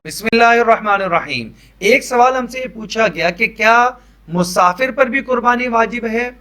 बिस्मिल्लाहिर्रहमानिर्रहीम। एक सवाल हमसे ये पूछा गया कि क्या मुसाफिर पर भी कुर्बानी वाजिब है,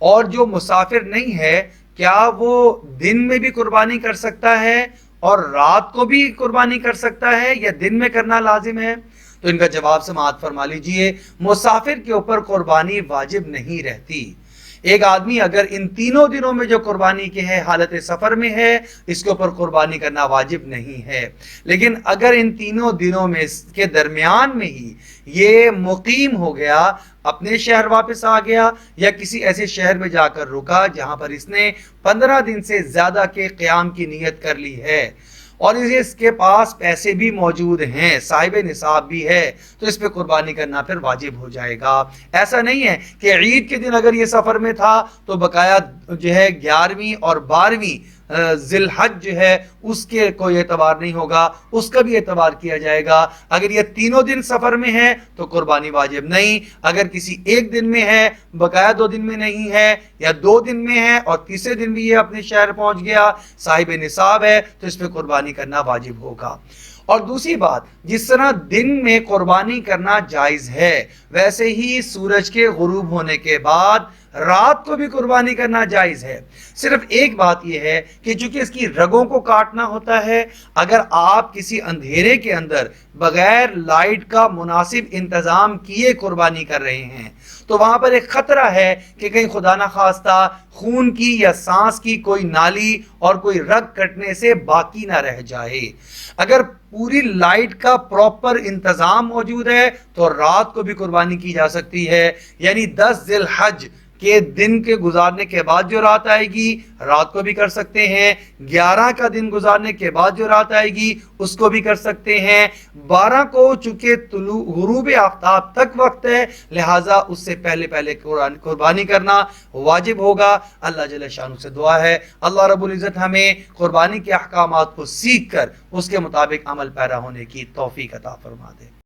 और जो मुसाफिर नहीं है क्या वो दिन में भी कुर्बानी कर सकता है और रात को भी कुर्बानी कर सकता है, या दिन में करना लाजिम है? तो इनका जवाब समाअत फरमा लीजिए। मुसाफिर के ऊपर कुर्बानी वाजिब नहीं रहती। एक आदमी अगर इन तीनों दिनों में जो कुर्बानी की है हालत सफर में है, इसके ऊपर कुर्बानी करना वाजिब नहीं है। लेकिन अगर इन तीनों दिनों में के दरमियान में ही ये मुकीम हो गया, अपने शहर वापस आ गया, या किसी ऐसे शहर में जाकर रुका जहां पर इसने 15 दिन से ज्यादा के क़याम की नीयत कर ली है और इसके पास पैसे भी मौजूद हैं, साहिब निसाब भी है, तो इस पे कुर्बानी करना फिर वाजिब हो जाएगा। ऐसा नहीं है कि ईद के दिन अगर ये सफ़र में था तो बकाया जो है 11वीं और 12वीं ज़िलहज जो है उसके कोई एतबार नहीं होगा, उसका भी एतबार किया जाएगा। अगर ये तीनों दिन सफ़र में है तो कुर्बानी वाजिब नहीं। अगर किसी एक दिन में है, बकाया 2 दिन में नहीं है, या 2 दिन में है और तीसरे दिन भी ये अपने शहर पहुंच गया, साहिब निसाब है, तो इस पर कुर्बानी करना वाजिब होगा। और दूसरी बात, जिस तरह दिन में कुर्बानी करना जायज़ है, वैसे ही सूरज के गुरूब होने के बाद रात को भी कुर्बानी करना जायज़ है। सिर्फ एक बात यह है कि चूंकि इसकी रगों को काटना होता है, अगर आप किसी अंधेरे के अंदर बगैर लाइट का मुनासिब इंतज़ाम किए कुर्बानी कर रहे हैं तो वहां पर एक खतरा है कि कहीं खुदा ना खास्ता खून की या सांस की कोई नाली और कोई रग कटने से बाकी ना रह जाए। अगर पूरी लाइट का प्रॉपर इंतजाम मौजूद है तो रात को भी कुर्बानी की जा सकती है, यानी 10 ज़िलहज के दिन के गुजारने के बाद जो रात आएगी रात को भी कर सकते हैं, 11 का दिन गुजारने के बाद जो रात आएगी उसको भी कर सकते हैं। 12 को चूंकि गुरूब आफ्ताब तक वक्त है, लिहाजा उससे पहले पहले कुर्बानी करना वाजिब होगा। अल्लाह जल्ल शानु से दुआ है अल्लाह रब्बुल इज़्ज़त हमें कुर्बानी के अहकामात को सीख कर उसके मुताबिक अमल पैरा होने की तौफीक अता फरमा दे।